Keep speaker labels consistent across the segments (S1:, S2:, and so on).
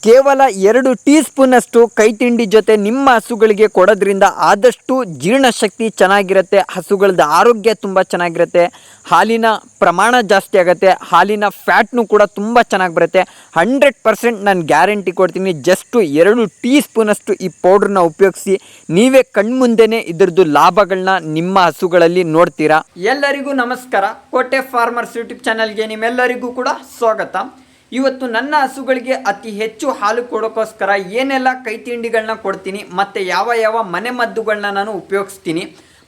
S1: ಕೇವಲ 2 ಟೀ ಸ್ಪೂನಷ್ಟು ಕೈ ತಿಂಡಿ ಜೊತೆ ನಿಮ್ಮ ಹಸುಗಳಿಗೆ ಕೊಡೋದ್ರಿಂದ ಆದಷ್ಟು ಜೀರ್ಣಶಕ್ತಿ ಚೆನ್ನಾಗಿರುತ್ತೆ, ಹಸುಗಳದ್ದು ಆರೋಗ್ಯ ತುಂಬ ಚೆನ್ನಾಗಿರುತ್ತೆ, ಹಾಲಿನ ಪ್ರಮಾಣ ಜಾಸ್ತಿ ಆಗುತ್ತೆ, ಹಾಲಿನ ಫ್ಯಾಟ್ನು ಕೂಡ ತುಂಬ ಚೆನ್ನಾಗಿ ಬರುತ್ತೆ. 100% ನಾನು ಗ್ಯಾರಂಟಿ ಕೊಡ್ತೀನಿ. ಜಸ್ಟು 2 ಟೀ ಸ್ಪೂನಷ್ಟು ಈ ಪೌಡ್ರನ್ನ ಉಪಯೋಗಿಸಿ ನೀವೇ ಕಣ್ಮುಂದೆನೇ ಇದರದ್ದು ಲಾಭಗಳನ್ನ ನಿಮ್ಮ ಹಸುಗಳಲ್ಲಿ ನೋಡ್ತೀರಾ. ಎಲ್ಲರಿಗೂ ನಮಸ್ಕಾರ. ಕೋಟೆ ಫಾರ್ಮರ್ಸ್ ಯೂಟ್ಯೂಬ್ ಚಾನಲ್ಗೆ ನಿಮ್ಮೆಲ್ಲರಿಗೂ ಕೂಡ ಸ್ವಾಗತ. ಇವತ್ತು ನನ್ನ ಹಸುಗಳಿಗೆ ಅತಿ ಹೆಚ್ಚು ಹಾಲು ಕೊಡೋಕ್ಕೋಸ್ಕರ ಏನೆಲ್ಲ ಕೈ ತಿಂಡಿಗಳನ್ನ ಕೊಡ್ತೀನಿ ಮತ್ತು ಯಾವ ಮನೆ ಮದ್ದುಗಳನ್ನ ನಾನು ಉಪಯೋಗಿಸ್ತೀನಿ,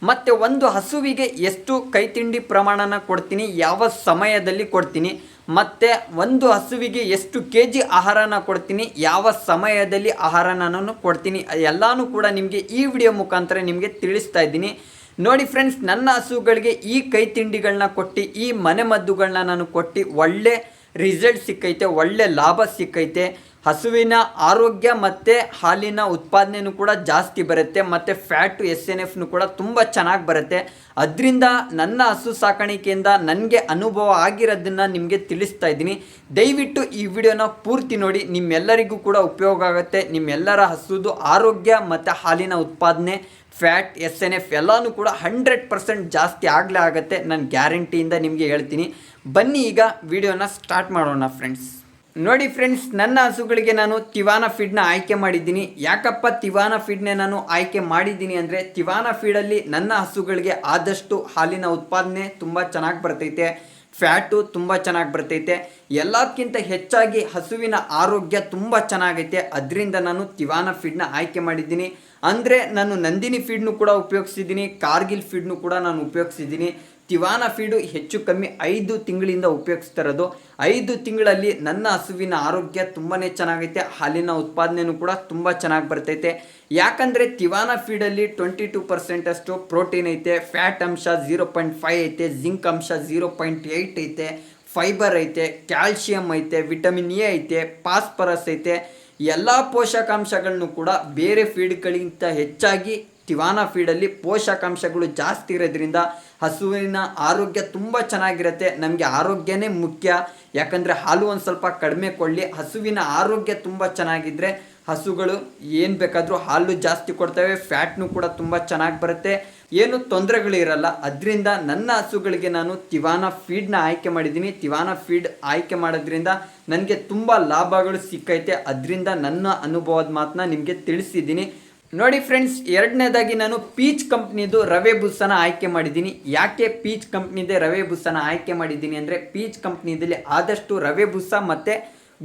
S1: ಮತ್ತು ಒಂದು ಹಸುವಿಗೆ ಎಷ್ಟು ಕೈ ತಿಂಡಿ ಪ್ರಮಾಣನ ಕೊಡ್ತೀನಿ, ಯಾವ ಸಮಯದಲ್ಲಿ ಕೊಡ್ತೀನಿ, ಮತ್ತು ಒಂದು ಹಸುವಿಗೆ ಎಷ್ಟು kg ಆಹಾರನ ಕೊಡ್ತೀನಿ, ಯಾವ ಸಮಯದಲ್ಲಿ ಆಹಾರನ ನಾನು ಕೊಡ್ತೀನಿ, ಎಲ್ಲನೂ ಕೂಡ ನಿಮಗೆ ಈ ವಿಡಿಯೋ ಮುಖಾಂತರ ನಿಮಗೆ ತಿಳಿಸ್ತಾ ಇದ್ದೀನಿ. ನೋಡಿ ಫ್ರೆಂಡ್ಸ್, ನನ್ನ ಹಸುಗಳಿಗೆ ಈ ಕೈ ತಿಂಡಿಗಳನ್ನ ಕೊಟ್ಟು ಈ ಮನೆ ಮದ್ದುಗಳನ್ನ ನಾನು ಕೊಟ್ಟು ಒಳ್ಳೆ ರಿಸಲ್ಟ್ ಸಿಕ್ಕೈತೆ, ಒಳ್ಳೆ ಲಾಭ ಸಿಕ್ಕೈತೆ. ಹಸುವಿನ ಆರೋಗ್ಯ ಮತ್ತು ಹಾಲಿನ ಉತ್ಪಾದನೆಯೂ ಕೂಡ ಜಾಸ್ತಿ ಬರುತ್ತೆ, ಮತ್ತು ಫ್ಯಾಟು SNFನು ಕೂಡ ತುಂಬ ಚೆನ್ನಾಗಿ ಬರುತ್ತೆ. ಅದರಿಂದ ನನ್ನ ಹಸು ಸಾಕಾಣಿಕೆಯಿಂದ ನನಗೆ ಅನುಭವ ಆಗಿರೋದನ್ನು ನಿಮಗೆ ತಿಳಿಸ್ತಾ ಇದ್ದೀನಿ. ದಯವಿಟ್ಟು ಈ ವಿಡಿಯೋನ ಪೂರ್ತಿ ನೋಡಿ, ನಿಮ್ಮೆಲ್ಲರಿಗೂ ಕೂಡ ಉಪಯೋಗ ಆಗುತ್ತೆ. ನಿಮ್ಮೆಲ್ಲರ ಹಸುದು ಆರೋಗ್ಯ ಮತ್ತು ಹಾಲಿನ ಉತ್ಪಾದನೆ, ಫ್ಯಾಟ್, SNF ಎಲ್ಲನೂ ಕೂಡ 100% ಜಾಸ್ತಿ ಆಗಲೇ ಆಗುತ್ತೆ, ನಾನು ಗ್ಯಾರಂಟಿಯಿಂದ ನಿಮಗೆ ಹೇಳ್ತೀನಿ. ಬನ್ನಿ ಈಗ ವಿಡಿಯೋನ ಸ್ಟಾರ್ಟ್ ಮಾಡೋಣ ಫ್ರೆಂಡ್ಸ್. ನೋಡಿ ಫ್ರೆಂಡ್ಸ್, ನನ್ನ ಹಸುಗಳಿಗೆ ನಾನು ತಿವಾನ ಫೀಡ್ನ ಆಯ್ಕೆ ಮಾಡಿದ್ದೀನಿ. ಯಾಕಪ್ಪ ತಿವಾನ ಫೀಡ್ನೇ ನಾನು ಆಯ್ಕೆ ಮಾಡಿದ್ದೀನಿ ಅಂದರೆ, ತಿವಾನ ಫೀಡಲ್ಲಿ ನನ್ನ ಹಸುಗಳಿಗೆ ಆದಷ್ಟು ಹಾಲಿನ ಉತ್ಪಾದನೆ ತುಂಬ ಚೆನ್ನಾಗಿ ಬರ್ತೈತೆ, ಫ್ಯಾಟು ತುಂಬ ಚೆನ್ನಾಗಿ ಬರ್ತೈತೆ, ಎಲ್ಲಕ್ಕಿಂತ ಹೆಚ್ಚಾಗಿ ಹಸುವಿನ ಆರೋಗ್ಯ ತುಂಬ ಚೆನ್ನಾಗೈತೆ. ಅದರಿಂದ ನಾನು ತಿವಾನ ಫೀಡ್ನ ಆಯ್ಕೆ ಮಾಡಿದ್ದೀನಿ. ಅಂದರೆ ನಾನು ನಂದಿನಿ ಫೀಡ್ನು ಕೂಡ ಉಪಯೋಗಿಸಿದ್ದೀನಿ, ಕಾರ್ಗಿಲ್ ಫೀಡ್ನು ಕೂಡ ನಾನು ಉಪಯೋಗಿಸಿದ್ದೀನಿ. ತಿವಾನ ಫೀಡು ಹೆಚ್ಚು ಕಮ್ಮಿ 5 ತಿಂಗಳಿಂದ ಉಪಯೋಗಿಸ್ತಾ ಇರೋದು. 5 ತಿಂಗಳಲ್ಲಿ ನನ್ನ ಹಸುವಿನ ಆರೋಗ್ಯ ತುಂಬಾ ಚೆನ್ನಾಗೈತೆ, ಹಾಲಿನ ಉತ್ಪಾದನೆಯೂ ಕೂಡ ತುಂಬ ಚೆನ್ನಾಗಿ ಬರ್ತೈತೆ. ಯಾಕಂದರೆ ತಿವಾನ ಫೀಡಲ್ಲಿ 22% ಅಷ್ಟು ಪ್ರೋಟೀನ್ ಐತೆ, ಫ್ಯಾಟ್ ಅಂಶ 0.5 ಐತೆ, ಜಿಂಕ್ ಅಂಶ 0.8 ಐತೆ, ಫೈಬರ್ ಐತೆ, ಕ್ಯಾಲ್ಶಿಯಂ ಐತೆ, ವಿಟಮಿನ್ ಎ ಐತೆ, ಫಾಸ್ಫರಸ್ ಐತೆ. ಎಲ್ಲ ಪೋಷಕಾಂಶಗಳನ್ನು ಕೂಡ ಬೇರೆ ಫೀಡ್ಗಳಿಗಿಂತ ಹೆಚ್ಚಾಗಿ ತಿವಾನ ಫೀಡಲ್ಲಿ ಪೋಷಕಾಂಶಗಳು ಜಾಸ್ತಿ ಇರೋದ್ರಿಂದ ಹಸುವಿನ ಆರೋಗ್ಯ ತುಂಬ ಚೆನ್ನಾಗಿರುತ್ತೆ. ನಮಗೆ ಆರೋಗ್ಯನೇ ಮುಖ್ಯ. ಯಾಕಂದರೆ ಹಾಲು ಒಂದು ಸ್ವಲ್ಪ ಕಡಿಮೆ ಕೊಡಲಿ, ಹಸುವಿನ ಆರೋಗ್ಯ ತುಂಬ ಚೆನ್ನಾಗಿದ್ದರೆ ಹಸುಗಳು ಏನು ಬೇಕಾದರೂ ಹಾಲು ಜಾಸ್ತಿ ಕೊಡ್ತವೆ, ಫ್ಯಾಟ್ನು ಕೂಡ ತುಂಬ ಚೆನ್ನಾಗಿ ಬರುತ್ತೆ, ಏನು ತೊಂದರೆಗಳಿರಲ್ಲ. ಅದರಿಂದ ನನ್ನ ಹಸುಗಳಿಗೆ ನಾನು ತಿವಾನ ಫೀಡ್ನ ಆಯ್ಕೆ ಮಾಡಿದ್ದೀನಿ. ತಿವಾನ ಫೀಡ್ ಆಯ್ಕೆ ಮಾಡೋದ್ರಿಂದ ನನಗೆ ತುಂಬ ಲಾಭಗಳು ಸಿಕ್ಕೈತೆ. ಅದರಿಂದ ನನ್ನ ಅನುಭವದ ಮಾತನ್ನ ನಿಮಗೆ ತಿಳಿಸಿದ್ದೀನಿ. ನೋಡಿ ಫ್ರೆಂಡ್ಸ್, ಎರಡನೇದಾಗಿ ನಾನು ಪೀಚ್ ಕಂಪ್ನಿದು ರವೆ ಬುಸ್ಸನ ಆಯ್ಕೆ ಮಾಡಿದ್ದೀನಿ. ಯಾಕೆ ಪೀಚ್ ಕಂಪ್ನಿದೆ ರವೆ ಬುಸ್ಸನ ಆಯ್ಕೆ ಮಾಡಿದ್ದೀನಿ ಅಂದರೆ, ಪೀಚ್ ಕಂಪ್ನಿದಲ್ಲಿ ಆದಷ್ಟು ರವೆ ಬುಸ್ಸ ಮತ್ತು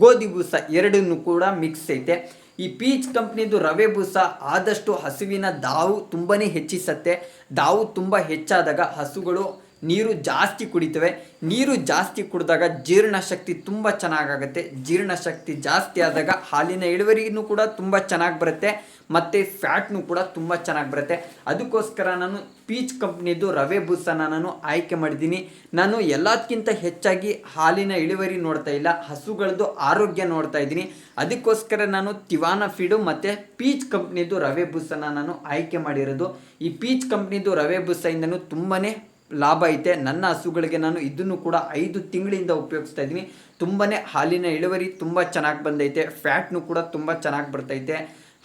S1: ಗೋಧಿ ಬುಸ್ಸ ಎರಡನ್ನೂ ಕೂಡ ಮಿಕ್ಸ್ ಐತೆ. ಈ ಪೀಚ್ ಕಂಪ್ನಿದು ರವೆ ಬುಸ್ಸ ಆದಷ್ಟು ಹಸುವಿನ ದಾವು ತುಂಬಾ ಹೆಚ್ಚಿಸುತ್ತೆ. ದಾವು ತುಂಬ ಹೆಚ್ಚಾದಾಗ ಹಸುಗಳು ನೀರು ಜಾಸ್ತಿ ಕುಡಿತವೆ. ನೀರು ಜಾಸ್ತಿ ಕುಡಿದಾಗ ಜೀರ್ಣಶಕ್ತಿ ತುಂಬ ಚೆನ್ನಾಗಾಗುತ್ತೆ. ಜೀರ್ಣಶಕ್ತಿ ಜಾಸ್ತಿ ಆದಾಗ ಹಾಲಿನ ಇಳುವರಿನೂ ಕೂಡ ತುಂಬ ಚೆನ್ನಾಗಿ ಬರುತ್ತೆ, ಮತ್ತು ಫ್ಯಾಟ್ನು ಕೂಡ ತುಂಬ ಚೆನ್ನಾಗಿ ಬರುತ್ತೆ. ಅದಕ್ಕೋಸ್ಕರ ನಾನು ಪೀಚ್ ಕಂಪ್ನಿದು ರವೆ ಬುಸ್ಸನ್ನು ನಾನು ಆಯ್ಕೆ ಮಾಡಿದ್ದೀನಿ. ನಾನು ಎಲ್ಲದಕ್ಕಿಂತ ಹೆಚ್ಚಾಗಿ ಹಾಲಿನ ಇಳುವರಿ ನೋಡ್ತಾ ಇಲ್ಲ, ಹಸುಗಳದ್ದು ಆರೋಗ್ಯ ನೋಡ್ತಾ ಇದ್ದೀನಿ. ಅದಕ್ಕೋಸ್ಕರ ನಾನು ತಿವಾನ ಫೀಡು ಮತ್ತು ಪೀಚ್ ಕಂಪ್ನಿದು ರವೆ ಬುಸ್ಸನ್ನು ನಾನು ಆಯ್ಕೆ ಮಾಡಿರೋದು. ಈ ಪೀಚ್ ಕಂಪ್ನಿದು ರವೆ ಬುಸ್ಸೆಯಿಂದನೂ ತುಂಬಾ ಲಾಭ ಐತೆ. ನನ್ನ ಹಸುಗಳಿಗೆ ನಾನು ಇದನ್ನು ಕೂಡ 5 ತಿಂಗಳಿಂದ ಉಪಯೋಗಿಸ್ತಾ ಇದ್ದೀನಿ. ತುಂಬಾ ಹಾಲಿನ ಇಳುವರಿ ತುಂಬ ಚೆನ್ನಾಗಿ ಬಂದೈತೆ, ಫ್ಯಾಟ್ನು ಕೂಡ ತುಂಬ ಚೆನ್ನಾಗಿ ಬರ್ತೈತೆ.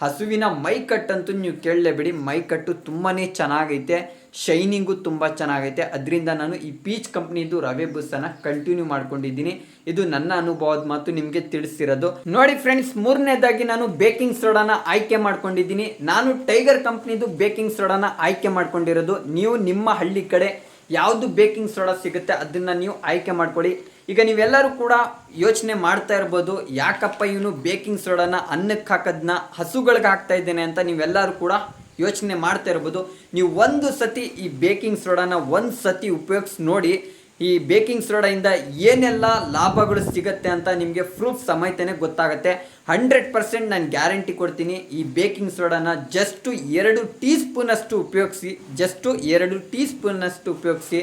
S1: ಹಸುವಿನ ಮೈಕಟ್ಟಂತೂ ನೀವು ಕೇಳಲೇಬೇಡಿ, ಮೈಕಟ್ಟು ತುಂಬಾ ಚೆನ್ನಾಗೈತೆ, ಶೈನಿಂಗು ತುಂಬ ಚೆನ್ನಾಗೈತೆ. ಅದರಿಂದ ನಾನು ಈ ಪೀಚ್ ಕಂಪ್ನಿದು ರವೆ ಬುಸ್ಸನ್ನು ಕಂಟಿನ್ಯೂ ಮಾಡ್ಕೊಂಡಿದ್ದೀನಿ. ಇದು ನನ್ನ ಅನುಭವದ ಮಾತು ನಿಮಗೆ ತಿಳಿಸಿರೋದು. ನೋಡಿ ಫ್ರೆಂಡ್ಸ್, ಮೂರನೇದಾಗಿ ನಾನು ಬೇಕಿಂಗ್ ಸೋಡಾನ ಆಯ್ಕೆ ಮಾಡ್ಕೊಂಡಿದ್ದೀನಿ. ನಾನು ಟೈಗರ್ ಕಂಪ್ನಿದು ಬೇಕಿಂಗ್ ಸೋಡಾನ ಆಯ್ಕೆ ಮಾಡ್ಕೊಂಡಿರೋದು. ನೀವು ನಿಮ್ಮ ಹಳ್ಳಿ ಕಡೆ ಯಾವುದು ಬೇಕಿಂಗ್ ಸೋಡಾ ಸಿಗುತ್ತೆ ಅದನ್ನು ನೀವು ಆಯ್ಕೆ ಮಾಡ್ಕೊಳ್ಳಿ. ಈಗ ನೀವೆಲ್ಲರೂ ಕೂಡ ಯೋಚನೆ ಮಾಡ್ತಾ ಇರ್ಬೋದು, ಯಾಕಪ್ಪ ಇವನು ಬೇಕಿಂಗ್ ಸೋಡಾನ ಅನ್ನಕ್ಕೆ ಹಾಕೋದನ್ನ ಹಸುಗಳಿಗೆ ಹಾಕ್ತಾ ಇದ್ದೇನೆ ಅಂತ ನೀವೆಲ್ಲರೂ ಕೂಡ ಯೋಚನೆ ಮಾಡ್ತಾ ಇರ್ಬೋದು. ನೀವು ಒಂದು ಸತಿ ಈ ಬೇಕಿಂಗ್ ಸೋಡಾನ ಒಂದು ಸತಿ ಉಪಯೋಗಿಸಿ ನೋಡಿ. ಈ ಬೇಕಿಂಗ್ ಸೋಡಾಯಿಂದ ಏನೆಲ್ಲ ಲಾಭಗಳು ಸಿಗುತ್ತೆ ಅಂತ ನಿಮಗೆ ಪ್ರೂಫ್ ಸಮೇತನೇ ಗೊತ್ತಾಗುತ್ತೆ. 100% ನಾನು ಗ್ಯಾರಂಟಿ ಕೊಡ್ತೀನಿ. ಈ ಬೇಕಿಂಗ್ ಸೋಡಾನ ಜಸ್ಟು 2 ಟೀ ಸ್ಪೂನಷ್ಟು ಉಪಯೋಗಿಸಿ, ಜಸ್ಟು 2 ಟೀ ಸ್ಪೂನಷ್ಟು ಉಪಯೋಗಿಸಿ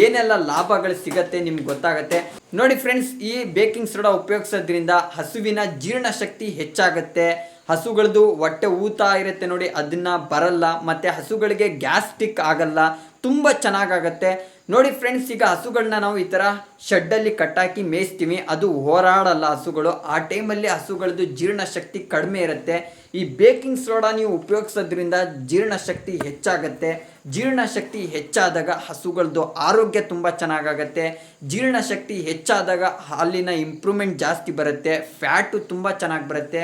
S1: ಏನೆಲ್ಲ ಲಾಭಗಳು ಸಿಗುತ್ತೆ ನಿಮ್ಗೆ ಗೊತ್ತಾಗುತ್ತೆ. ನೋಡಿ ಫ್ರೆಂಡ್ಸ್, ಈ ಬೇಕಿಂಗ್ ಸೋಡಾ ಉಪಯೋಗಿಸೋದ್ರಿಂದ ಹಸುವಿನ ಜೀರ್ಣಶಕ್ತಿ ಹೆಚ್ಚಾಗುತ್ತೆ, ಹಸುಗಳದ್ದು ಹೊಟ್ಟೆ ಊತ ಇರುತ್ತೆ ನೋಡಿ, ಅದನ್ನು ಬರಲ್ಲ, ಮತ್ತು ಹಸುಗಳಿಗೆ ಗ್ಯಾಸ್ಟ್ರಿಕ್ ಆಗಲ್ಲ, ತುಂಬ ಚೆನ್ನಾಗಾಗತ್ತೆ ನೋಡಿ ಫ್ರೆಂಡ್ಸ್. ಈಗ ಹಸುಗಳನ್ನ ನಾವು ಈ ಥರ ಶೆಡ್ಡಲ್ಲಿ ಕಟ್ಟಾಕಿ ಮೇಯಿಸ್ತೀವಿ, ಅದು ಹೋರಾಡಲ್ಲ ಹಸುಗಳು. ಆ ಟೈಮಲ್ಲಿ ಹಸುಗಳದ್ದು ಜೀರ್ಣಶಕ್ತಿ ಕಡಿಮೆ ಇರುತ್ತೆ. ಈ ಬೇಕಿಂಗ್ ಸೋಡಾ ನೀವು ಉಪಯೋಗಿಸೋದ್ರಿಂದ ಜೀರ್ಣಶಕ್ತಿ ಹೆಚ್ಚಾಗತ್ತೆ. ಜೀರ್ಣಶಕ್ತಿ ಹೆಚ್ಚಾದಾಗ ಹಸುಗಳದ್ದು ಆರೋಗ್ಯ ತುಂಬ ಚೆನ್ನಾಗಾಗತ್ತೆ. ಜೀರ್ಣಶಕ್ತಿ ಹೆಚ್ಚಾದಾಗ ಹಾಲಿನ ಇಂಪ್ರೂವ್ಮೆಂಟ್ ಜಾಸ್ತಿ ಬರುತ್ತೆ, ಫ್ಯಾಟು ತುಂಬ ಚೆನ್ನಾಗಿ ಬರುತ್ತೆ.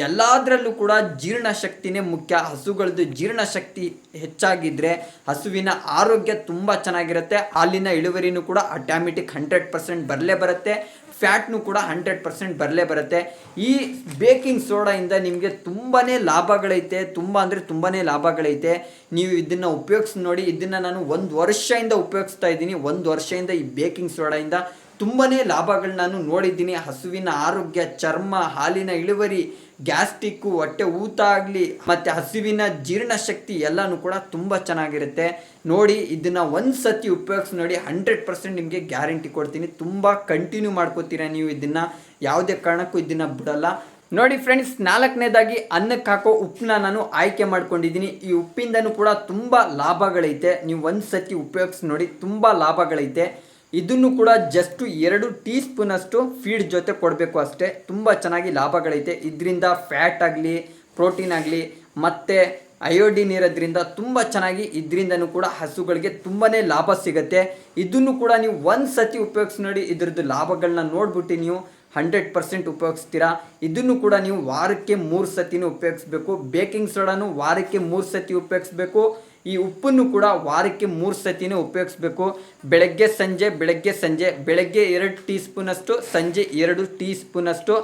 S1: ಎಲ್ಲದರಲ್ಲೂ ಕೂಡ ಜೀರ್ಣಶಕ್ತಿನೇ ಮುಖ್ಯ. ಹಸುಗಳದ್ದು ಜೀರ್ಣಶಕ್ತಿ ಹೆಚ್ಚಾಗಿದ್ದರೆ ಹಸುವಿನ ಆರೋಗ್ಯ ತುಂಬ ಚೆನ್ನಾಗಿರುತ್ತೆ. ಹಾಲಿನ ಇಳುವರಿನೂ ಕೂಡ ಆಟೋಮೆಟಿಕ್ 100% ಬರಲೇ ಬರುತ್ತೆ. ಫ್ಯಾಟ್ನು ಕೂಡ 100% ಬರಲೇ ಬರುತ್ತೆ. ಈ ಬೇಕಿಂಗ್ ಸೋಡಾಯಿಂದ ನಿಮಗೆ ತುಂಬಾ ಲಾಭಗಳೈತೆ, ತುಂಬ ಅಂದರೆ ತುಂಬಾ ಲಾಭಗಳೈತೆ. ನೀವು ಇದನ್ನು ಉಪಯೋಗಿಸಿ ನೋಡಿ. ಇದನ್ನು ನಾನು 1 ವರ್ಷದಿಂದ ಉಪಯೋಗಿಸ್ತಾ ಇದ್ದೀನಿ. 1 ವರ್ಷದಿಂದ ಈ ಬೇಕಿಂಗ್ ಸೋಡಾಯಿಂದ ತುಂಬಾ ಲಾಭಗಳು ನಾನು ನೋಡಿದ್ದೀನಿ. ಹಸುವಿನ ಆರೋಗ್ಯ, ಚರ್ಮ, ಹಾಲಿನ ಇಳುವರಿ, ಗ್ಯಾಸ್ಟ್ರಿಕ್ಕು, ಹೊಟ್ಟೆ ಊತ ಆಗಲಿ, ಮತ್ತು ಹಸುವಿನ ಜೀರ್ಣಶಕ್ತಿ ಎಲ್ಲನೂ ಕೂಡ ತುಂಬ ಚೆನ್ನಾಗಿರುತ್ತೆ ನೋಡಿ. ಇದನ್ನು ಒಂದು ಸತಿ ಉಪಯೋಗಿಸಿ ನೋಡಿ, 100% ನಿಮಗೆ ಗ್ಯಾರಂಟಿ ಕೊಡ್ತೀನಿ. ತುಂಬ ಕಂಟಿನ್ಯೂ ಮಾಡ್ಕೋತೀರಾ ನೀವು ಇದನ್ನು, ಯಾವುದೇ ಕಾರಣಕ್ಕೂ ಇದನ್ನು ಬಿಡಲ್ಲ ನೋಡಿ ಫ್ರೆಂಡ್ಸ್. 4ನೇದಾಗಿ ಅನ್ನಕ್ಕೆ ಹಾಕೋ ಉಪ್ಪನ್ನ ನಾನು ಆಯ್ಕೆ ಮಾಡ್ಕೊಂಡಿದ್ದೀನಿ. ಈ ಉಪ್ಪಿಂದನೂ ಕೂಡ ತುಂಬ ಲಾಭಗಳೈತೆ. ನೀವು ಒಂದು ಸತಿ ಉಪಯೋಗಿಸಿ ನೋಡಿ, ತುಂಬ ಲಾಭಗಳೈತೆ. ಇದನ್ನು ಕೂಡ ಜಸ್ಟ್ 2 ಟೀ ಸ್ಪೂನಷ್ಟು ಫೀಡ್ ಜೊತೆ ಕೊಡಬೇಕು ಅಷ್ಟೇ. ತುಂಬ ಚೆನ್ನಾಗಿ ಲಾಭಗಳೈತೆ. ಇದರಿಂದ ಫ್ಯಾಟ್ ಆಗಲಿ, ಪ್ರೋಟೀನ್ ಆಗಲಿ, ಮತ್ತು ಅಯೋಡಿನ್ ಇರೋದ್ರಿಂದ ತುಂಬ ಚೆನ್ನಾಗಿ ಇದರಿಂದನೂ ಕೂಡ ಹಸುಗಳಿಗೆ ತುಂಬಾ ಲಾಭ ಸಿಗುತ್ತೆ. ಇದನ್ನು ಕೂಡ ನೀವು ಒಂದು ಸತಿ ಉಪಯೋಗಿಸಿ ನೋಡಿ, ಇದರದ್ದು ಲಾಭಗಳನ್ನ ನೋಡ್ಬಿಟ್ಟು ನೀವು 100% ಉಪಯೋಗಿಸ್ತೀರಾ. ಇದನ್ನು ಕೂಡ ನೀವು ವಾರಕ್ಕೆ 3 ಸತಿನೂ ಉಪಯೋಗಿಸ್ಬೇಕು. ಬೇಕಿಂಗ್ ಸೋಡಾನು ವಾರಕ್ಕೆ 3 ಸತಿ ಉಪಯೋಗಿಸ್ಬೇಕು. ಈ ಉಪ್ಪನ್ನು ಕೂಡ ವಾರಕ್ಕೆ 3 ಸತಿನೂ ಉಪಯೋಗಿಸ್ಬೇಕು. ಬೆಳಗ್ಗೆ ಸಂಜೆ, ಬೆಳಗ್ಗೆ 2 ಟೀ ಸ್ಪೂನಷ್ಟು, ಸಂಜೆ 2 ಟೀ ಸ್ಪೂನಷ್ಟು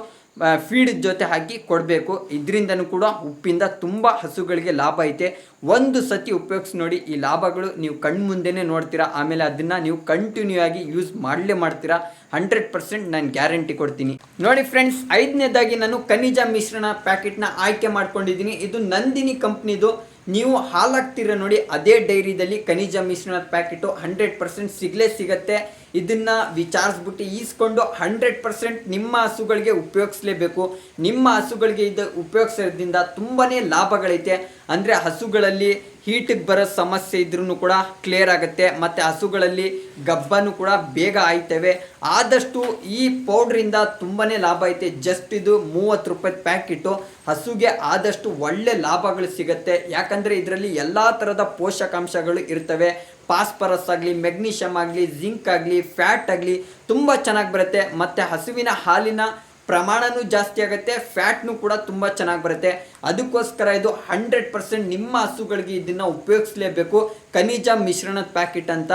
S1: ಫೀಡ್ ಜೊತೆ ಹಾಕಿ ಕೊಡಬೇಕು. ಇದರಿಂದನೂ ಕೂಡ ಉಪ್ಪಿಂದ ತುಂಬ ಹಸುಗಳಿಗೆ ಲಾಭ ಐತೆ. ಒಂದು ಸತಿ ಉಪಯೋಗಿಸಿ ನೋಡಿ, ಈ ಲಾಭಗಳು ನೀವು ಕಣ್ಮುಂದೆನೇ ನೋಡ್ತೀರಾ. ಆಮೇಲೆ ಅದನ್ನು ನೀವು ಕಂಟಿನ್ಯೂ ಆಗಿ ಯೂಸ್ ಮಾಡಲೇ ಮಾಡ್ತೀರಾ. 100% ನಾನು ಗ್ಯಾರಂಟಿ ಕೊಡ್ತೀನಿ ನೋಡಿ ಫ್ರೆಂಡ್ಸ್. 5ನೇದಾಗಿ ನಾನು ಖನಿಜ ಮಿಶ್ರಣ ಪ್ಯಾಕೆಟ್ನ ಆಯ್ಕೆ ಮಾಡ್ಕೊಂಡಿದ್ದೀನಿ. ಇದು ನಂದಿನಿ ಕಂಪ್ನಿದು. ನೀವು ಹಾಲಾಗ್ತೀರ ನೋಡಿ, ಅದೇ ಡೈರಿದಲ್ಲಿ ಖನಿಜ ಮಿಶ್ರಣದ ಪ್ಯಾಕೆಟು 100% ಸಿಗತ್ತೆ. ಇದನ್ನು ವಿಚಾರಿಸ್ಬಿಟ್ಟು ಈಸ್ಕೊಂಡು 100% ನಿಮ್ಮ ಹಸುಗಳಿಗೆ ಉಪಯೋಗಿಸಲೇಬೇಕು. ನಿಮ್ಮ ಹಸುಗಳಿಗೆ ಇದು ಉಪಯೋಗಿಸೋದ್ರಿಂದ ತುಂಬಾ ಲಾಭಗಳೈತೆ. ಅಂದರೆ ಹಸುಗಳಲ್ಲಿ ಹೀಟಿಗೆ ಬರೋ ಸಮಸ್ಯೆ ಇದ್ರೂ ಕೂಡ ಕ್ಲಿಯರ್ ಆಗುತ್ತೆ, ಮತ್ತು ಹಸುಗಳಲ್ಲಿ ಗಬ್ಬನು ಕೂಡ ಬೇಗ ಆಯ್ತವೆ. ಆದಷ್ಟು ಈ ಪೌಡ್ರಿಂದ ತುಂಬಾ ಲಾಭ ಐತೆ. ಜಸ್ಟ್ ಇದು 30 ರೂಪಾಯಿ ಪ್ಯಾಕೆಟು. ಹಸುಗೆ ಆದಷ್ಟು ಒಳ್ಳೆ ಲಾಭಗಳು ಸಿಗುತ್ತೆ. ಯಾಕಂದರೆ ಇದರಲ್ಲಿ ಎಲ್ಲ ಥರದ ಪೋಷಕಾಂಶಗಳು ಇರ್ತವೆ. ಫಾಸ್ಫರಸ್ ಆಗಲಿ, ಮೆಗ್ನೀಷಿಯಮ್ ಆಗಲಿ, ಜಿಂಕ್ ಆಗಲಿ, ಫ್ಯಾಟ್ ಆಗಲಿ ತುಂಬ ಚೆನ್ನಾಗಿ ಬರುತ್ತೆ. ಮತ್ತು ಹಸುವಿನ ಹಾಲಿನ ಪ್ರಮಾಣನೂ ಜಾಸ್ತಿ ಆಗುತ್ತೆ, ಫ್ಯಾಟ್ನು ಕೂಡ ತುಂಬ ಚೆನ್ನಾಗಿ ಬರುತ್ತೆ. ಅದಕ್ಕೋಸ್ಕರ ಇದು 100% ನಿಮ್ಮ ಹಸುಗಳಿಗೆ ಇದನ್ನು ಉಪಯೋಗಿಸಲೇಬೇಕು. ಖನಿಜ ಮಿಶ್ರಣದ ಪ್ಯಾಕೆಟ್ ಅಂತ.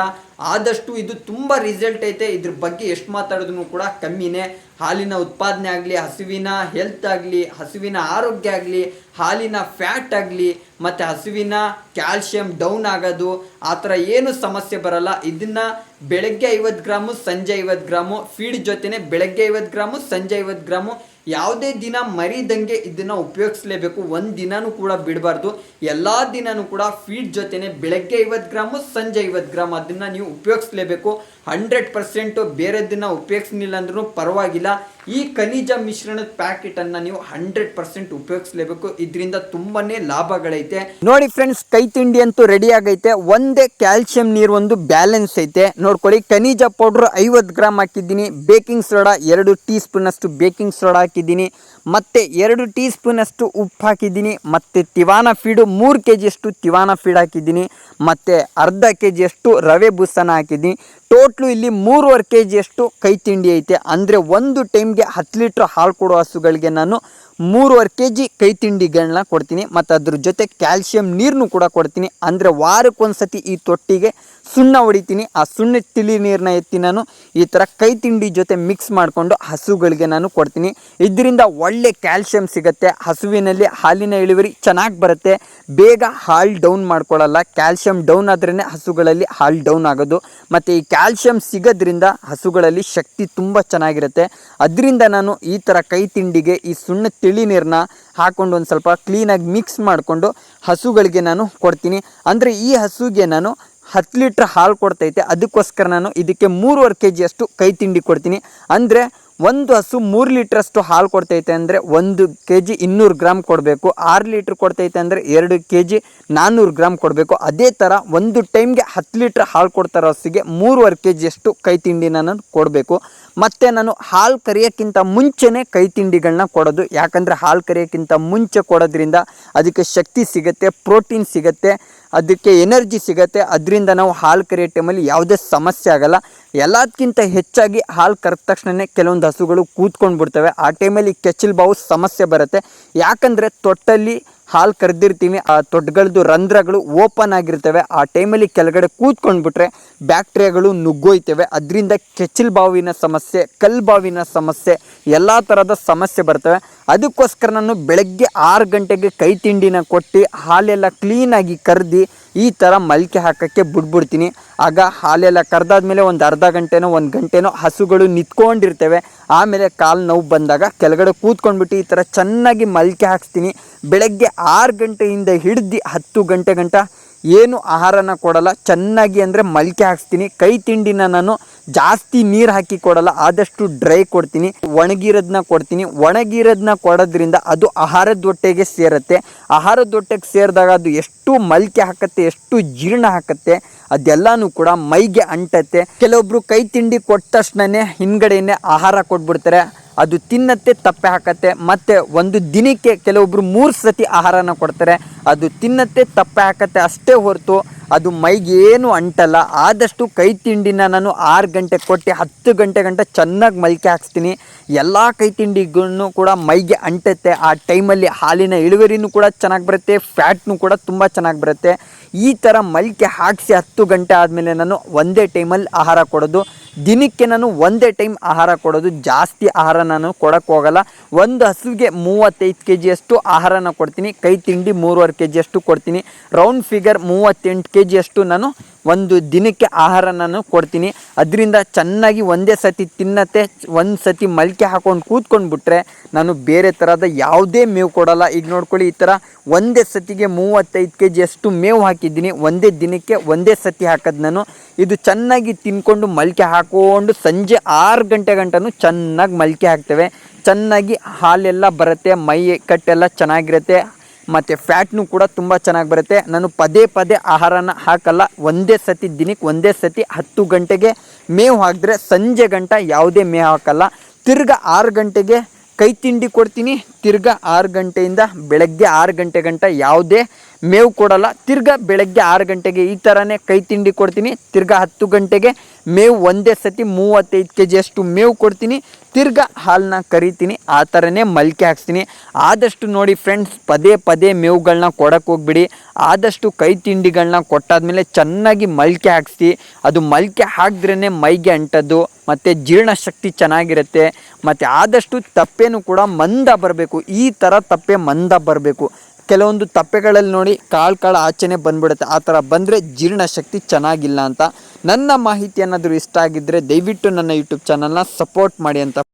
S1: ಆದಷ್ಟು ಇದು ತುಂಬ ರಿಸಲ್ಟ್ ಐತೆ. ಇದ್ರ ಬಗ್ಗೆ ಎಷ್ಟು ಮಾತಾಡಿದ್ರು ಕೂಡ ಕಮ್ಮಿನೇ. ಹಾಲಿನ ಉತ್ಪಾದನೆ ಆಗಲಿ, ಹಸುವಿನ ಹೆಲ್ತ್ ಆಗಲಿ, ಹಸುವಿನ ಆರೋಗ್ಯ ಆಗಲಿ, ಹಾಲಿನ ಫ್ಯಾಟ್ ಆಗಲಿ, ಮತ್ತು ಹಸುವಿನ ಕ್ಯಾಲ್ಶಿಯಂ ಡೌನ್ ಆಗೋದು, ಆ ಥರ ಏನು ಸಮಸ್ಯೆ ಬರಲ್ಲ. ಇದನ್ನು ಬೆಳಗ್ಗೆ 50 ಗ್ರಾಮು, ಸಂಜೆ 50 ಗ್ರಾಮು ಫೀಡ್ ಜೊತೆನೆ, ಬೆಳಗ್ಗೆ 50 ಗ್ರಾಮು, ಸಂಜೆ 50 ಗ್ರಾಮು ಯಾವುದೇ ದಿನ ಮರಿದಂಗೆ ಇದನ್ನು ಉಪಯೋಗಿಸಲೇಬೇಕು. ಒಂದು ದಿನನೂ ಕೂಡ ಬಿಡಬಾರ್ದು. ಎಲ್ಲ ದಿನನೂ ಕೂಡ ಫೀಡ್ ಜೊತೆನೆ ಬೆಳಗ್ಗೆ 50 ಗ್ರಾಮು, ಸಂಜೆ 50 ಗ್ರಾಮ್ ಅದನ್ನು ನೀವು ಉಪಯೋಗಿಸಲೇಬೇಕು. 100% ಬೇರೆದನ್ನು ಉಪಯೋಗಿಸಲಿಲ್ಲ ಅಂದ್ರೂ ಪರವಾಗಿಲ್ಲ. ಈ ಖನಿಜ ಮಿಶ್ರಣದ ಪ್ಯಾಕೆಟನ್ನು ನೀವು 100% ಉಪಯೋಗಿಸಲೇಬೇಕು. ಇದರಿಂದ ತುಂಬಾ ಲಾಭಗಳೈತೆ ನೋಡಿ ಫ್ರೆಂಡ್ಸ್. ಕೈ ತಿಂಡಿ ಅಂತೂ ರೆಡಿ ಆಗೈತೆ. ಒಂದೇ ಕ್ಯಾಲ್ಸಿಯಂ ನೀರು ಒಂದು ಬ್ಯಾಲೆನ್ಸ್ ಐತೆ ನೋಡ್ಕೊಳ್ಳಿ. ಖನಿಜ ಪೌಡ್ರ್ 50 ಗ್ರಾಮ್ ಹಾಕಿದ್ದೀನಿ. ಬೇಕಿಂಗ್ ಸೋಡಾ 2 ಟೀ ಸ್ಪೂನಷ್ಟು ಬೇಕಿಂಗ್ ಸೋಡಾ ಹಾಕಿದ್ದೀನಿ. ಮತ್ತು 2 ಟೀ ಸ್ಪೂನಷ್ಟು ಉಪ್ಪು ಹಾಕಿದ್ದೀನಿ. ಮತ್ತು ತಿವಾನ ಫೀಡು 3 kg ಅಷ್ಟು ತಿವಾನ ಫೀಡ್ ಹಾಕಿದ್ದೀನಿ. ಮತ್ತು ಅರ್ಧ kg ಅಷ್ಟು ರವೆ ಬೂಸನ ಹಾಕಿದ್ದೀನಿ. ಟೋಟ್ಲು ಇಲ್ಲಿ 3.5 kg ಅಷ್ಟು ಕೈ ತಿಂಡಿ ಐತೆ. ಅಂದರೆ ಒಂದು ಟೈಮ್ಗೆ 10 ಲೀಟ್ರ್ ಹಾಲು ಕೊಡೋ ಹಸುಗಳಿಗೆ ನಾನು 3.5 kg ಕೈ ತಿಂಡಿಗಳನ್ನ ಕೊಡ್ತೀನಿ. ಮತ್ತು ಅದ್ರ ಜೊತೆ ಕ್ಯಾಲ್ಶಿಯಂ ನೀರನ್ನು ಕೂಡ ಕೊಡ್ತೀನಿ. ಅಂದರೆ ವಾರಕ್ಕೊಂದು ಸತಿ ಈ ತೊಟ್ಟಿಗೆ ಸುಣ್ಣ ಹೊಡಿತೀನಿ. ಆ ಸುಣ್ಣ ತಿಳಿ ನೀರನ್ನ ಎತ್ತಿ ನಾನು ಈ ಥರ ಕೈ ತಿಂಡಿ ಜೊತೆ ಮಿಕ್ಸ್ ಮಾಡಿಕೊಂಡು ಹಸುಗಳಿಗೆ ನಾನು ಕೊಡ್ತೀನಿ. ಇದರಿಂದ ಒಳ್ಳೆ ಕ್ಯಾಲ್ಶಿಯಂ ಸಿಗುತ್ತೆ. ಹಸುವಿನಲ್ಲಿ ಹಾಲಿನ ಇಳುವರಿ ಚೆನ್ನಾಗಿ ಬರುತ್ತೆ. ಬೇಗ ಹಾಲು ಡೌನ್ ಮಾಡ್ಕೊಳ್ಳಲ್ಲ. ಕ್ಯಾಲ್ಶಿಯಂ ಡೌನ್ ಆದ್ರೇ ಹಸುಗಳಲ್ಲಿ ಹಾಲು ಡೌನ್ ಆಗೋದು. ಮತ್ತು ಈ ಕ್ಯಾಲ್ಶಿಯಂ ಸಿಗೋದ್ರಿಂದ ಹಸುಗಳಲ್ಲಿ ಶಕ್ತಿ ತುಂಬ ಚೆನ್ನಾಗಿರುತ್ತೆ. ಅದರಿಂದ ನಾನು ಈ ಥರ ಕೈ ತಿಂಡಿಗೆ ಈ ಸುಣ್ಣ ತಿಳಿ ನೀರನ್ನ ಹಾಕ್ಕೊಂಡು ಒಂದು ಸ್ವಲ್ಪ ಕ್ಲೀನಾಗಿ ಮಿಕ್ಸ್ ಮಾಡಿಕೊಂಡು ಹಸುಗಳಿಗೆ ನಾನು ಕೊಡ್ತೀನಿ. ಅಂದರೆ ಈ ಹಸುಗೆ ನಾನು 10 ಲೀಟ್ರ್ ಹಾಲು ಕೊಡ್ತೈತೆ. ಅದಕ್ಕೋಸ್ಕರ ನಾನು ಇದಕ್ಕೆ 3.5 kg ಅಷ್ಟು ಕೈ ತಿಂಡಿ ಕೊಡ್ತೀನಿ. ಅಂದರೆ ಒಂದು ಹಸು 3 ಲೀಟ್ರಷ್ಟು ಹಾಲು ಕೊಡ್ತೈತೆ ಅಂದರೆ 1 kg 200 ಗ್ರಾಮ್ ಕೊಡಬೇಕು. 6 ಲೀಟ್ರ್ ಕೊಡ್ತೈತೆ ಅಂದರೆ 2 kg 400 ಗ್ರಾಮ್ ಕೊಡಬೇಕು. ಅದೇ ಥರ ಒಂದು ಟೈಮ್ಗೆ 10 ಲೀಟ್ರ್ ಹಾಲು ಕೊಡ್ತಾರೋ ಹಸುಗೆ 3.5 kg ಅಷ್ಟು ಕೈ ತಿಂಡಿನ ನಾನು ಕೊಡಬೇಕು. ಮತ್ತು ನಾನು ಹಾಲು ಕರಿಯೋಕ್ಕಿಂತ ಮುಂಚೆನೇ ಕೈ ತಿಂಡಿಗಳನ್ನ ಕೊಡೋದು. ಯಾಕಂದರೆ ಹಾಲು ಕರಿಯೋಕ್ಕಿಂತ ಮುಂಚೆ ಕೊಡೋದ್ರಿಂದ ಅದಕ್ಕೆ ಶಕ್ತಿ ಸಿಗುತ್ತೆ, ಪ್ರೋಟೀನ್ ಸಿಗುತ್ತೆ, ಅದಕ್ಕೆ ಎನರ್ಜಿ ಸಿಗುತ್ತೆ. ಅದರಿಂದ ನಾವು ಹಾಲು ಕರಿಯೋ ಟೈಮಲ್ಲಿ ಯಾವುದೇ ಸಮಸ್ಯೆ ಆಗೋಲ್ಲ. ಎಲ್ಲದಕ್ಕಿಂತ ಹೆಚ್ಚಾಗಿ ಹಾಲು ಕರೆದ ತಕ್ಷಣವೇ ಕೆಲವೊಂದು ಹಸುಗಳು ಕೂತ್ಕೊಂಡು ಬಿಡ್ತವೆ. ಆ ಟೈಮಲ್ಲಿ ಕೆಚ್ಚಲು ಬಾವು ಸಮಸ್ಯೆ ಬರುತ್ತೆ. ಯಾಕಂದರೆ ತೊಟ್ಟಲ್ಲಿ ಹಾಲು ಕರೆದಿರ್ತೀವಿ, ಆ ತೊಟ್ಟುಗಳದ್ದು ರಂಧ್ರಗಳು ಓಪನ್ ಆಗಿರ್ತವೆ. ಆ ಟೈಮಲ್ಲಿ ಕೆಳಗಡೆ ಕೂತ್ಕೊಂಡ್ಬಿಟ್ರೆ ಬ್ಯಾಕ್ಟೀರಿಯಾಗಳು ನುಗ್ಗೋಯ್ತವೆ. ಅದರಿಂದ ಕೆಚ್ಚಲು ಬಾವಿನ ಸಮಸ್ಯೆ, ಕಲ್ಲು ಬಾವಿನ ಸಮಸ್ಯೆ, ಎಲ್ಲ ಥರದ ಸಮಸ್ಯೆ ಬರ್ತವೆ. ಅದಕ್ಕೋಸ್ಕರ ನಾನು ಬೆಳಗ್ಗೆ 6 ಗಂಟೆಗೆ ಕೈ ತಿಂಡಿನ ಕೊಟ್ಟು ಹಾಲೆಲ್ಲ ಕ್ಲೀನಾಗಿ ಕರೆದು ಈ ಥರ ಮಲ್ಕೆ ಹಾಕೋಕ್ಕೆ ಬಿಟ್ಬಿಡ್ತೀನಿ. ಆಗ ಹಾಲೆಲ್ಲ ಕರೆದಾದ್ಮೇಲೆ ಒಂದು ಅರ್ಧ ಗಂಟೆನೋ 1 ಗಂಟೆನೋ ಹಸುಗಳು ನಿಂತ್ಕೊಂಡಿರ್ತವೆ. ಆಮೇಲೆ ಕಾಲು ನೋವು ಬಂದಾಗ ಕೆಳಗಡೆ ಕೂತ್ಕೊಂಡ್ಬಿಟ್ಟು ಈ ಥರ ಚೆನ್ನಾಗಿ ಮಲ್ಕೆ ಹಾಕ್ಸ್ತೀನಿ. ಬೆಳಗ್ಗೆ 6 ಗಂಟೆಯಿಂದ ಹಿಡ್ದು 10 ಗಂಟೆ ಗಂಟ ಏನು ಆಹಾರನ ಕೊಡಲ್ಲ, ಚೆನ್ನಾಗಿ ಅಂದರೆ ಮಲ್ಕೆ ಹಾಕ್ಸ್ತೀನಿ. ಕೈ ತಿಂಡಿನ ನಾನು ಜಾಸ್ತಿ ನೀರು ಹಾಕಿ ಕೊಡಲ್ಲ, ಆದಷ್ಟು ಡ್ರೈ ಕೊಡ್ತೀನಿ. ಒಣಗಿರೋದನ್ನ ಕೊಡ್ತೀನಿ. ಒಣಗಿರೋದನ್ನ ಕೊಡೋದ್ರಿಂದ ಅದು ಆಹಾರದ ಹೊಟ್ಟೆಗೆ ಸೇರುತ್ತೆ. ಆಹಾರದ ಹೊಟ್ಟೆಗೆ ಸೇರಿದಾಗ ಅದು ಎಷ್ಟು ಮಲ್ಕೆ ಹಾಕತ್ತೆ, ಎಷ್ಟು ಜೀರ್ಣ ಹಾಕತ್ತೆ, ಅದೆಲ್ಲನೂ ಕೂಡ ಮೈಗೆ ಅಂಟತ್ತೆ. ಕೆಲವೊಬ್ರು ಕೈ ತಿಂಡಿ ಕೊಟ್ಟ ತಕ್ಷಣನೇ ಹಿಂದ್ಗಡೆಯೇ ಆಹಾರ ಕೊಟ್ಬಿಡ್ತಾರೆ, ಅದು ತಿನ್ನತ್ತೆ, ತಪ್ಪೆ ಹಾಕತ್ತೆ. ಮತ್ತು ಒಂದು ದಿನಕ್ಕೆ ಕೆಲವೊಬ್ರು 3 ಸತಿ ಆಹಾರನ ಕೊಡ್ತಾರೆ, ಅದು ತಿನ್ನತ್ತೆ, ತಪ್ಪೆ ಹಾಕತ್ತೆ ಅಷ್ಟೇ ಹೊರತು ಅದು ಮೈಗೆ ಏನು ಅಂಟಲ್ಲ. ಆದಷ್ಟು ಕೈ ತಿಂಡಿನ ನಾನು 6 ಗಂಟೆ ಕೊಟ್ಟು 10 ಗಂಟೆ ಗಂಟ ಚೆನ್ನಾಗಿ ಮಲ್ಕೆ ಹಾಕ್ಸ್ತೀನಿ. ಎಲ್ಲ ಕೈ ತಿಂಡಿಗೂ ಕೂಡ ಮೈಗೆ ಅಂಟತ್ತೆ. ಆ ಟೈಮಲ್ಲಿ ಹಾಲಿನ ಇಳುವರಿನೂ ಕೂಡ ಚೆನ್ನಾಗಿ ಬರುತ್ತೆ, ಫ್ಯಾಟ್ನೂ ಕೂಡ ತುಂಬ ಚೆನ್ನಾಗಿ ಬರುತ್ತೆ. ಈ ಥರ ಮಲ್ಕೆ ಹಾಕಿಸಿ 10 ಗಂಟೆ ಆದಮೇಲೆ ನಾನು ಒಂದೇ ಟೈಮಲ್ಲಿ ಆಹಾರ ಕೊಡೋದು. ದಿನಕ್ಕೆ ನಾನು ಒಂದೇ ಟೈಮ್ ಆಹಾರ ಕೊಡೋದು, ಜಾಸ್ತಿ ಆಹಾರ ನಾನು ಕೊಡೋಕ್ಕೆ ಹೋಗಲ್ಲ. ಒಂದು ಹಸುವಿಗೆ 35 kg ಅಷ್ಟು ಆಹಾರನ ಕೊಡ್ತೀನಿ. ಕೈ ತಿಂಡಿ 3.5 kg ಅಷ್ಟು ಕೊಡ್ತೀನಿ. ರೌಂಡ್ ಫಿಗರ್ 38 kg ಅಷ್ಟು ನಾನು ಒಂದು ದಿನಕ್ಕೆ ಆಹಾರ ನಾನು ಕೊಡ್ತೀನಿ. ಅದರಿಂದ ಚೆನ್ನಾಗಿ ಒಂದೇ ಸತಿ ತಿನ್ನತ್ತೆ. ಒಂದು ಸತಿ ಮಲ್ಕೆ ಹಾಕೊಂಡು ಕೂತ್ಕೊಂಡ್ಬಿಟ್ರೆ ನಾನು ಬೇರೆ ಥರದ ಯಾವುದೇ ಮೇವು ಕೊಡಲ್ಲ. ಈಗ ನೋಡ್ಕೊಳ್ಳಿ, ಈ ಥರ ಒಂದೇ ಸತಿಗೆ 35 kg ಅಷ್ಟು ಮೇವು ಹಾಕಿದ್ದೀನಿ. ಒಂದೇ ದಿನಕ್ಕೆ ಒಂದೇ ಸತಿ ಹಾಕೋದು ನಾನು. ಇದು ಚೆನ್ನಾಗಿ ತಿನ್ಕೊಂಡು ಮಲ್ಕೆ ಹಾಕ್ಕೊಂಡು ಸಂಜೆ 6 ಗಂಟೆ ಗಂಟನೂ ಚೆನ್ನಾಗಿ ಮಲ್ಕೆ ಹಾಕ್ತೇವೆ. ಚೆನ್ನಾಗಿ ಹಾಲೆಲ್ಲ ಬರುತ್ತೆ, ಮೈ ಕಟ್ಟೆಲ್ಲ ಚೆನ್ನಾಗಿರುತ್ತೆ, ಮತ್ತು ಫ್ಯಾಟ್ನೂ ಕೂಡ ತುಂಬ ಚೆನ್ನಾಗಿ ಬರುತ್ತೆ. ನಾನು ಪದೇ ಪದೇ ಆಹಾರನ ಹಾಕಲ್ಲ. ಒಂದೇ ಸತಿ ದಿನಕ್ಕೆ ಒಂದೇ ಸತಿ 10 ಗಂಟೆಗೆ ಮೇವು ಹಾಕಿದ್ರೆ ಸಂಜೆ ಗಂಟ ಯಾವುದೇ ಮೇವು ಹಾಕಲ್ಲ. ತಿರ್ಗಾ 6 ಗಂಟೆಗೆ ಕೈ ತಿಂಡಿ ಕೊಡ್ತೀನಿ. ತಿರ್ಗಾ 6 ಗಂಟೆಯಿಂದ ಬೆಳಗ್ಗೆ 6 ಗಂಟೆ ಗಂಟ ಯಾವುದೇ ಮೇವು ಕೊಡಲ್ಲ. ತಿರ್ಗಾ ಬೆಳಗ್ಗೆ 6 ಗಂಟೆಗೆ ಈ ಥರನೇ ಕೈ ತಿಂಡಿ ಕೊಡ್ತೀನಿ. ತಿರ್ಗಾ 10 ಗಂಟೆಗೆ ಮೇವು ಒಂದೇ ಸತಿ 35 kg ಅಷ್ಟು ಮೇವು ಕೊಡ್ತೀನಿ. ತಿರ್ಗಾ ಹಾಲನ್ನ ಕರಿತೀನಿ. ಆ ಥರನೇ ಮಲ್ಕೆ ಹಾಕ್ಸ್ತೀನಿ. ಆದಷ್ಟು ನೋಡಿ ಫ್ರೆಂಡ್ಸ್, ಪದೇ ಪದೇ ಮೇವುಗಳನ್ನ ಕೊಡೋಕ್ಕೆ ಹೋಗ್ಬಿಡಿ. ಆದಷ್ಟು ಕೈ ತಿಂಡಿಗಳನ್ನ ಕೊಟ್ಟಾದ್ಮೇಲೆ ಚೆನ್ನಾಗಿ ಮಲ್ಕೆ ಹಾಕ್ಸಿ. ಅದು ಮಲ್ಕೆ ಹಾಕಿದ್ರೇ ಮೈಗೆ ಅಂಟೋದು, ಮತ್ತು ಜೀರ್ಣಶಕ್ತಿ ಚೆನ್ನಾಗಿರುತ್ತೆ. ಮತ್ತು ಆದಷ್ಟು ತಪ್ಪೇನು ಕೂಡ ಮಂದ ಬರಬೇಕು. ಈ ಥರ ತಪ್ಪೆ ಮಂದ ಬರಬೇಕು. ಕೆಲವೊಂದು ತಪ್ಪೆಗಳಲ್ಲಿ ನೋಡಿ ಕಾಳು ಆಚೆನೆ ಬಂದ್ಬಿಡುತ್ತೆ. ಆ ಥರ ಬಂದರೆ ಜೀರ್ಣಶಕ್ತಿ ಚೆನ್ನಾಗಿಲ್ಲ ಅಂತ. ನನ್ನ ಮಾಹಿತಿ ಏನಾದರೂ ಇಷ್ಟ ಆಗಿದ್ದರೆ ದಯವಿಟ್ಟು ನನ್ನ ಯೂಟ್ಯೂಬ್ ಚಾನಲ್ನ ಸಪೋರ್ಟ್ ಮಾಡಿ ಅಂತ